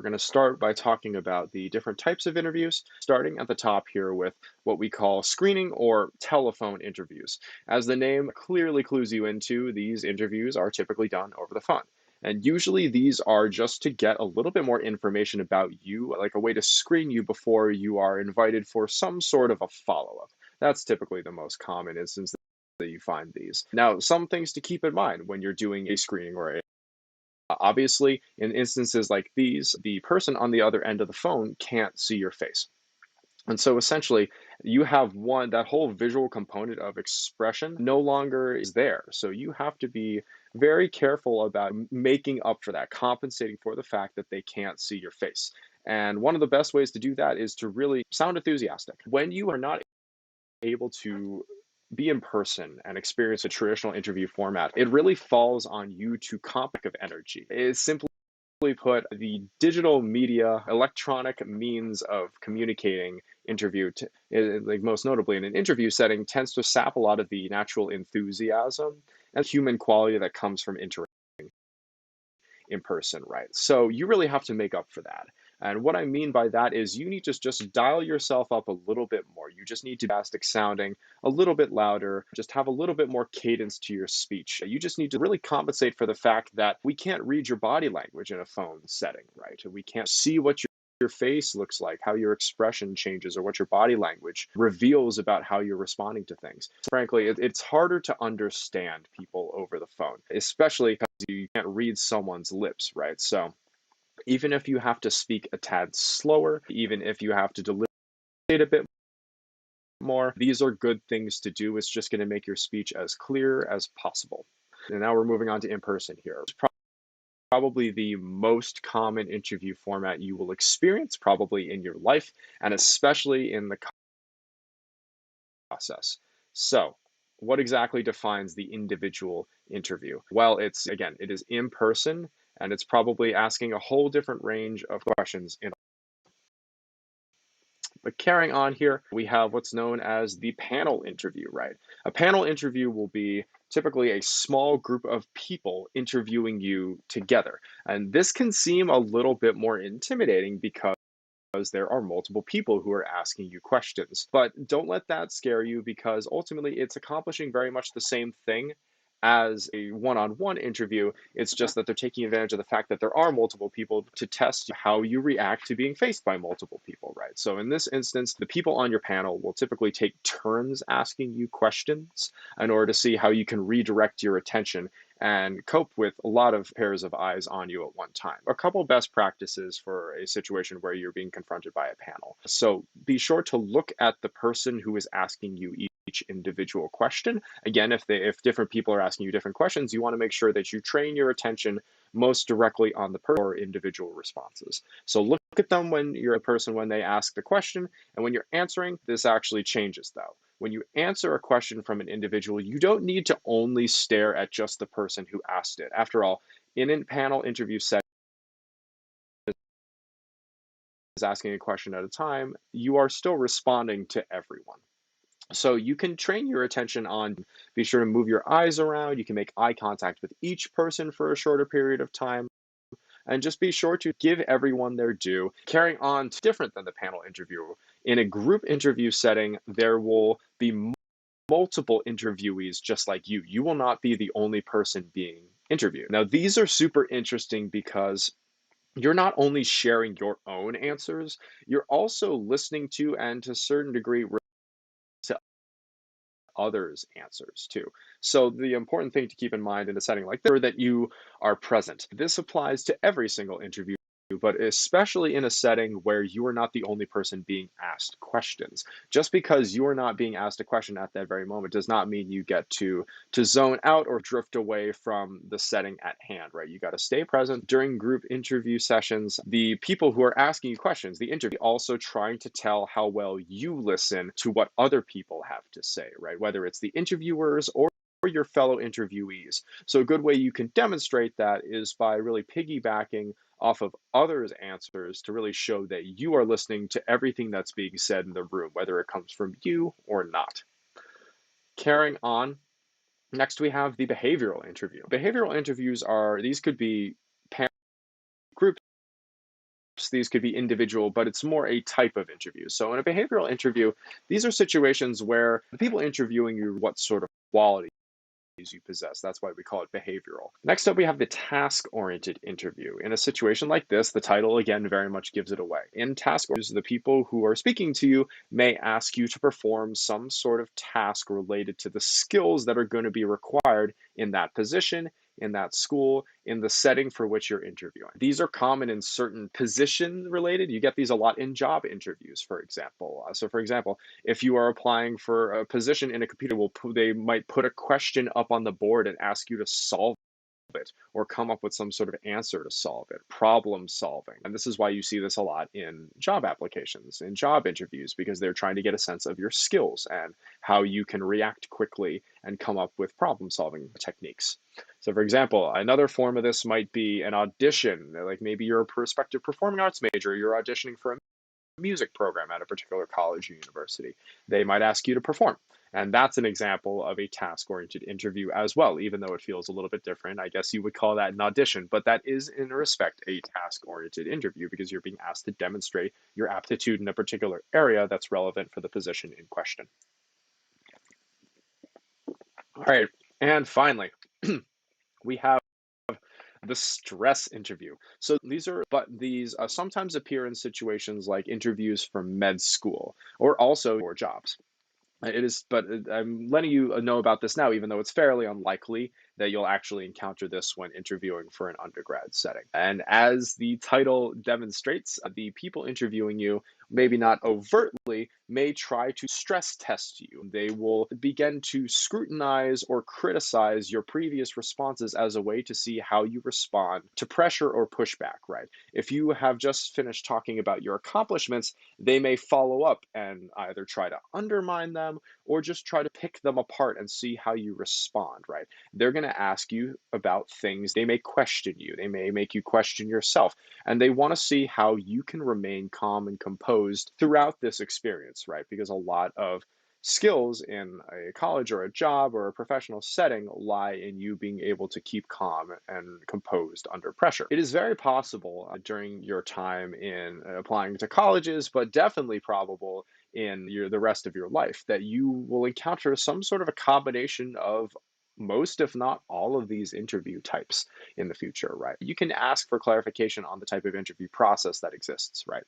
We're going to start by talking about the different types of interviews, starting at the top here with what we call screening or telephone interviews. As the name clearly clues you into, these interviews are typically done over the phone. And usually these are just to get a little bit more information about you, like a way to screen you before you are invited for some sort of a follow-up. That's typically the most common instance that you find these. Now, some things to keep in mind when you're doing a screening or a obviously, in instances like these, the person on the other end of the phone can't see your face. And so essentially, you have that whole visual component of expression no longer is there. So you have to be very careful about making up for that, compensating for the fact that they can't see your face. And one of the best ways to do that is to really sound enthusiastic. When you are not able to be in person and experience a traditional interview format, it really falls on you to comp of energy. It's simply put, the digital media, electronic means of communicating like most notably in an interview setting, tends to sap a lot of the natural enthusiasm and human quality that comes from interacting in person, right? So you really have to make up for that. And what I mean by that is you need to just dial yourself up a little bit more. You just need to be bombastic sounding, a little bit louder, just have a little bit more cadence to your speech. You just need to really compensate for the fact that we can't read your body language in a phone setting, right? We can't see what your face looks like, how your expression changes, or what your body language reveals about how you're responding to things. Frankly, it's harder to understand people over the phone, especially because you can't read someone's lips, right? So even if you have to speak a tad slower, even if you have to deliberate a bit more, these are good things to do. It's just going to make your speech as clear as possible. And now we're moving on to in person here. Probably the most common interview format you will experience probably in your life, and especially in the process. So, what exactly defines the individual interview? Well, it is in person, and it's probably asking a whole different range of questions. But carrying on here, we have what's known as the panel interview, right? A panel interview will be typically a small group of people interviewing you together. And this can seem a little bit more intimidating because there are multiple people who are asking you questions. But don't let that scare you, because ultimately it's accomplishing very much the same thing as a one-on-one interview. It's just that they're taking advantage of the fact that there are multiple people to test how you react to being faced by multiple people, right? So in this instance, the people on your panel will typically take turns asking you questions in order to see how you can redirect your attention and cope with a lot of pairs of eyes on you at one time. A couple best practices for a situation where you're being confronted by a panel. So be sure to look at the person who is asking you each individual question. Again, if different people are asking you different questions, you want to make sure that you train your attention most directly on the person or individual responses. So look at them when you're a person when they ask the question, and when you're answering, this actually changes though. When you answer a question from an individual, you don't need to only stare at just the person who asked it. After all, in a panel interview setting, is asking a question at a time, you are still responding to everyone. So you can train your attention on, be sure to move your eyes around. You can make eye contact with each person for a shorter period of time. And just be sure to give everyone their due. Carrying on to different than the panel interview. In a group interview setting, there will be multiple interviewees just like you. You will not be the only person being interviewed. Now, these are super interesting because you're not only sharing your own answers, you're also listening to and to a certain degree to others' answers too. So the important thing to keep in mind in a setting like this is that you are present. This applies to every single interview, but especially in a setting where you are not the only person being asked questions. Just because you are not being asked a question at that very moment does not mean you get to zone out or drift away from the setting at hand, right? You got to stay present during group interview sessions. The people who are asking you questions, the interview, also trying to tell how well you listen to what other people have to say, right? Whether it's the interviewers or your fellow interviewees. So a good way you can demonstrate that is by really piggybacking off of others' answers to really show that you are listening to everything that's being said in the room, whether it comes from you or not. Carrying on, next we have the behavioral interview. Behavioral interviews these could be group these could be individual, but it's more a type of interview. So in a behavioral interview, these are situations where the people interviewing you, what sort of qualities you possess. That's why we call it behavioral. Next up, we have the task-oriented interview. In a situation like this, the title again very much gives it away. In task interviews, the people who are speaking to you may ask you to perform some sort of task related to the skills that are going to be required in that position, in that school, in the setting for which you're interviewing. These are common in certain position related. You get these a lot in job interviews, for example. So for example, if you are applying for a position in a computer, they might put a question up on the board and ask you to solve it or come up with some sort of answer to solve it, problem solving. And this is why you see this a lot in job applications, in job interviews, because they're trying to get a sense of your skills and how you can react quickly and come up with problem solving techniques. So, for example, another form of this might be an audition. Like maybe you're a prospective performing arts major, you're auditioning for a music program at a particular college or university. They might ask you to perform. And that's an example of a task-oriented interview as well, even though it feels a little bit different. I guess you would call that an audition, but that is in respect a task-oriented interview because you're being asked to demonstrate your aptitude in a particular area that's relevant for the position in question. All right, and finally, we have the stress interview. So these sometimes appear in situations like interviews for med school or also for jobs. It is, but I'm letting you know about this now, even though it's fairly unlikely that you'll actually encounter this when interviewing for an undergrad setting. And as the title demonstrates, the people interviewing you, maybe not overtly, may try to stress test you. They will begin to scrutinize or criticize your previous responses as a way to see how you respond to pressure or pushback, right? If you have just finished talking about your accomplishments, they may follow up and either try to undermine them or just try to pick them apart and see how you respond, right? They're going to ask you about things. They may question you. They may make you question yourself. And they want to see how you can remain calm and composed throughout this experience, right? Because a lot of skills in a college or a job or a professional setting lie in you being able to keep calm and composed under pressure. It is very possible during your time in applying to colleges, but definitely probable in the rest of your life that you will encounter some sort of a combination of most, if not all, of these interview types in the future, right? You can ask for clarification on the type of interview process that exists, right?